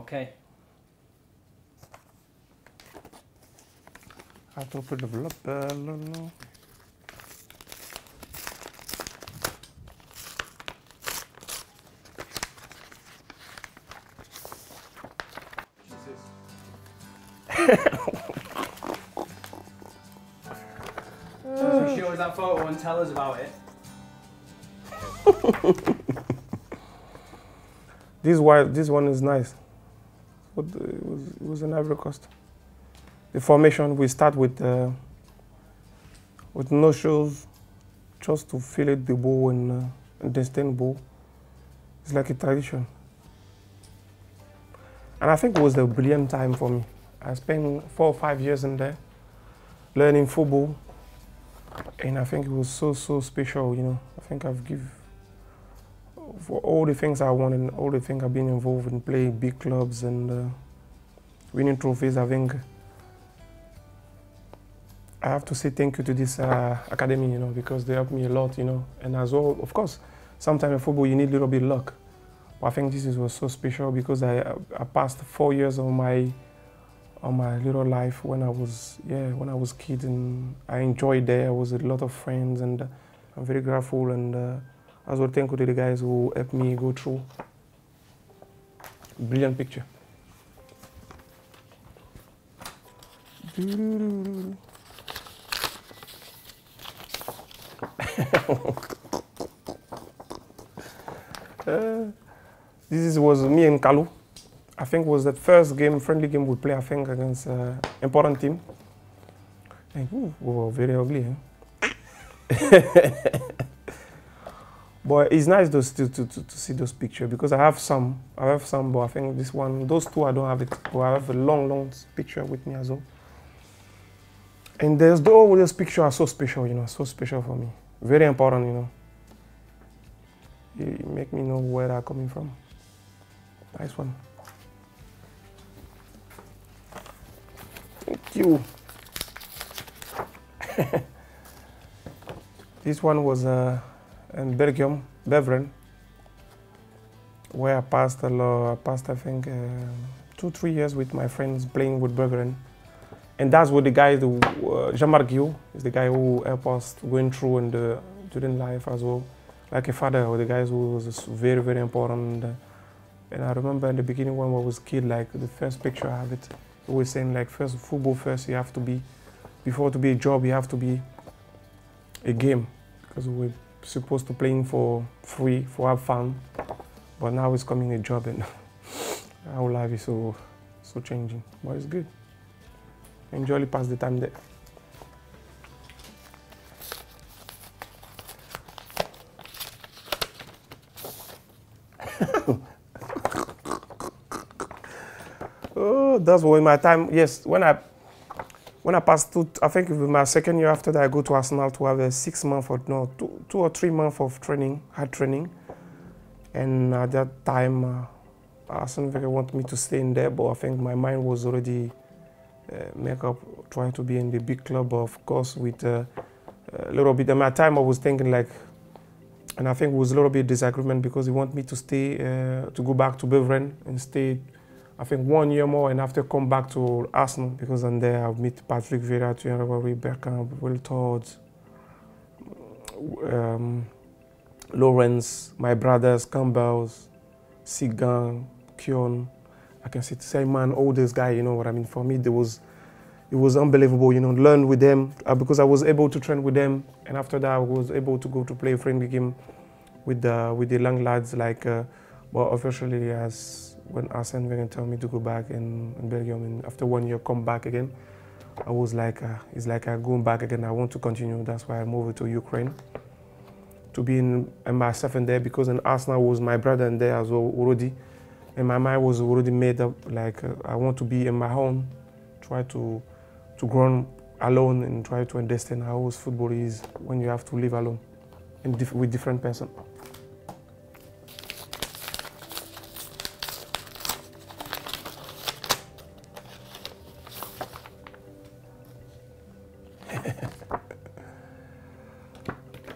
Okay. I have to open the blood. No. So show us that photo and tell us about it. This one is nice. But it was an Ivory Coast. The formation, we start with no shoes, just to fillet the bow and destin bow. It's like a tradition. And I think it was a brilliant time for me. I spent 4 or 5 years in there, learning football. And I think it was so special, you know. I think I've given, for all the things I wanted, and all the things I've been involved in, playing big clubs and winning trophies. I think I have to say thank you to this academy, you know, because they helped me a lot, you know. And as well, of course, sometimes in football you need a little bit of luck. But I think this was so special because I passed 4 years of my little life when I was a kid, and I enjoyed there. I was with a lot of friends, and I'm very grateful, and as well thankful to the guys who helped me go through. Brilliant picture. This was me and Kalu. I think it was the first game, friendly game we play, I think, against an important team. And we were very ugly, eh? But it's nice to see those pictures because I have some, but I think this one, those two I don't have it. But I have a long picture with me as well. And all those pictures are so special, you know, so special for me. Very important, you know. You make me know where they're coming from. Nice one. Thank you. This one was in Belgium, Beveren, where I passed I think 2-3 years with my friends playing with Beveren. And that's what the guy, Jean-Marc Guillaume, is the guy who helped us going through in the student life as well. Like a father, or the guys who was very important. And I remember in the beginning when I was a kid, like the first picture I have it, always saying like first football first, you have to be, before to be a job, you have to be a game. Because we're supposed to playing for free, for have fun. But now it's coming a job and our life is so changing. But it's good. Enjoy pass the time there. Oh, that's when my time. Yes, when I passed I think it was my second year after that, I go to Arsenal to have a 6 month or no, 2 or 3 months of training, hard training. And at that time, Arsenal really wanted me to stay in there, but I think my mind was already make up, trying to be in the big club, of course, with a little bit. At my time, I was thinking like, and I think it was a little bit disagreement because he wanted me to stay, to go back to Beveren and stay, I think 1 year more, and after come back to Arsenal, because then there I'll meet Patrick Vieira, Thierry Henry, Bergkamp, Will Todd, Lawrence, my brothers, Campbells, Sigan, Kion. I can say, man, all those guys, you know what I mean? For me, it was unbelievable, you know, learn with them because I was able to train with them. And after that, I was able to go to play a friendly game with the young lads, like, but officially as when Arsene Wenger told me to go back in Belgium, and after 1 year come back again, I was like, it's like I'm going back again. I want to continue. That's why I moved to Ukraine to be in myself in there, because in Arsenal was my brother in there as well already. And my mind was already made up, like I want to be in my home, try to grow alone and try to understand how football is when you have to live alone and with different person.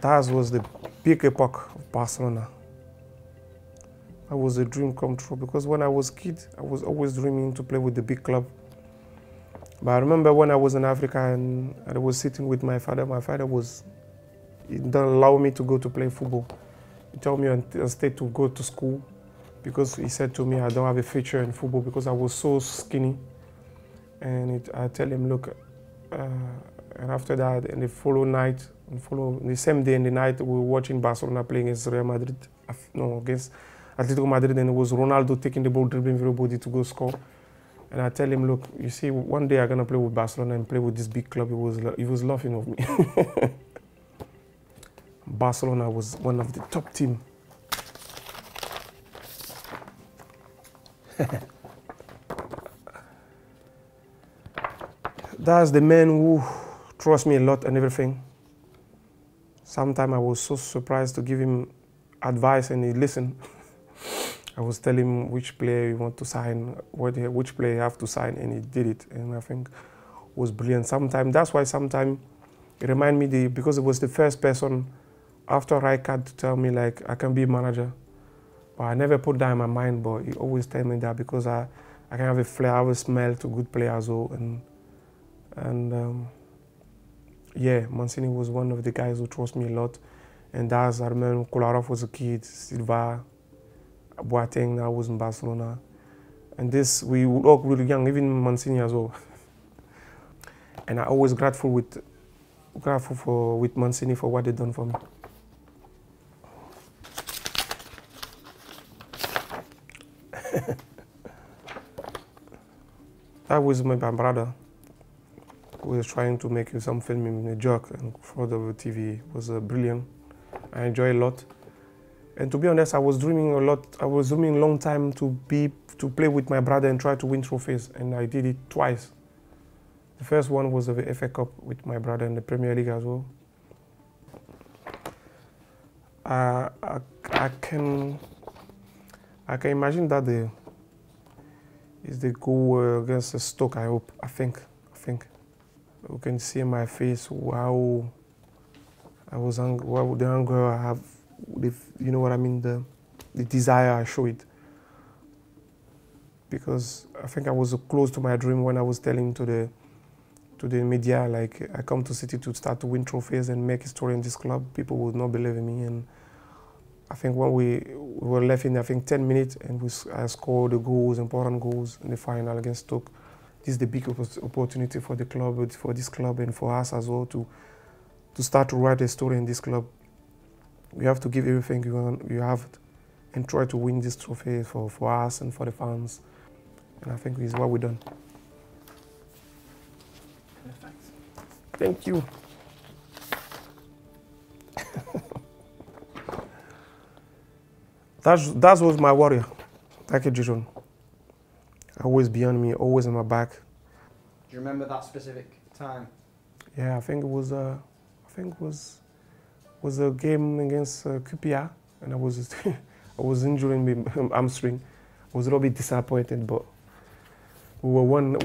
That was the big epoch of Barcelona. That was a dream come true because when I was a kid, I was always dreaming to play with the big club. But I remember when I was in Africa and I was sitting with my father he didn't allow me to go to play football. He told me instead to go to school because he said to me I don't have a future in football because I was so skinny. And I tell him, look, and after that, in the following night, the same day in the night, we were watching Barcelona playing against Real Madrid, no, against Atletico Madrid, and it was Ronaldo taking the ball, dribbling everybody to go score. And I tell him, look, you see, one day I'm gonna play with Barcelona and play with this big club. He was laughing of me. Barcelona was one of the top team. That's the man who trusts me a lot and everything. Sometimes I was so surprised to give him advice and he listened. I was telling him which player you want to sign, which player you have to sign, and he did it. And I think it was brilliant. That's why sometimes it reminded me, because it was the first person after Rijkaard to tell me like I can be a manager. But I never put that in my mind, but he always tell me that because I can have a flair, I have a smell to good players. Yeah, Mancini was one of the guys who trust me a lot. And that's, I remember Kolarov was a kid, Silva, Boateng, that was in Barcelona. And this, we were all really young, even Mancini as well. And I'm always grateful with Mancini for what they done for me. That was my brother who was trying to make some film in a joke and for the TV. It was brilliant. I enjoy a lot. And to be honest, I was dreaming a lot. I was dreaming a long time to play with my brother and try to win trophies, and I did it twice. The first one was the FA Cup with my brother in the Premier League as well. I can imagine that is the goal against Stoke. I think you can see in my face how I was the anger I have. You know what I mean? The desire I show it. Because I think I was close to my dream when I was telling to the media, like, I come to City to start to win trophies and make history in this club. People would not believe in me. And I think when we were left in, I think, 10 minutes, and I scored the goals, important goals in the final against Stoke. This is the big opportunity for the club, for this club, and for us as well to start to write a story in this club. We have to give everything you have and try to win this trophy for us and for the fans. And I think this is what we've done. Perfect. Thank you. That was my warrior. Thank you, Jijon. Always behind me, always on my back. Do you remember that specific time? Yeah, I think it was a game against QPR, and I was injuring my hamstring. I was a little bit disappointed, but we were 1-0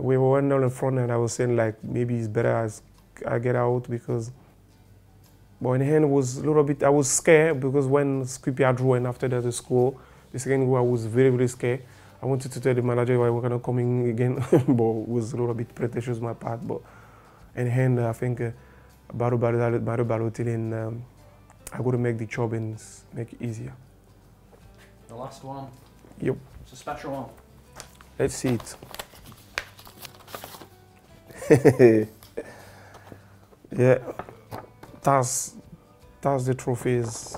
we were 1-0 in front, and I was saying like maybe it's better as I get out because. But in the end, it was a little bit. I was scared because when QPR drew and after that the score, the second goal, I was very, very scared. I wanted to tell the manager why we're not coming again, but it was a little bit pretentious on my part. But in the end, I think Barry Balotelli and I got to make the job and make it easier. The last one. Yep. It's a special one. Let's see it. Yeah, that's the trophies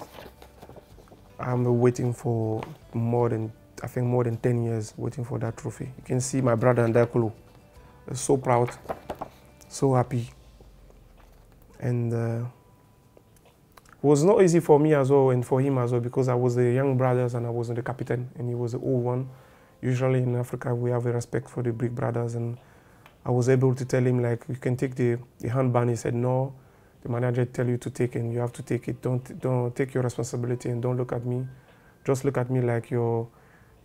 I'm waiting for more than 10 years, waiting for that trophy. You can see my brother Ndakulu. So proud, so happy. And it was not easy for me as well and for him as well because I was the young brothers and I was the captain and he was the old one. Usually in Africa we have a respect for the big brothers, and I was able to tell him like, you can take the handband. He said no. The manager tell you to take it and you have to take it. Don't take your responsibility and don't look at me. Just look at me like your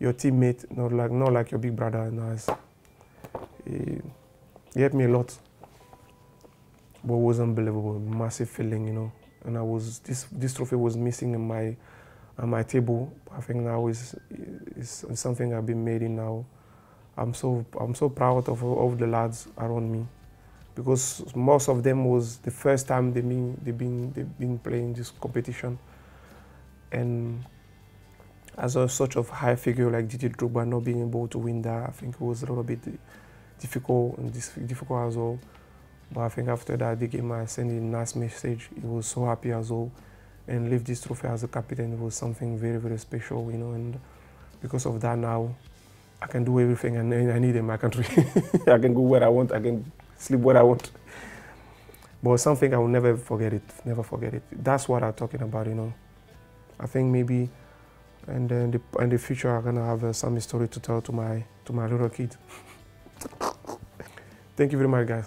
teammate, not like your big brother. And he helped me a lot. But it was unbelievable, massive feeling, you know. And this trophy was missing in on my table. I think now is something I've been made in now. I'm so proud of the lads around me, because most of them was the first time they've been playing this competition, and as a sort of high figure like Didier Drogba not being able to win that, I think it was a little bit difficult as well. But I think after that, the game I sent a nice message. He was so happy as well, and lift this trophy as a captain. It was something very, very special, you know. And because of that, now I can do everything I need in my country. I can go where I want. I can sleep where I want. But something I will never forget it. Never forget it. That's what I'm talking about, you know. I think maybe, and then in the future, I'm gonna have some story to tell to my little kid. Thank you very much, guys.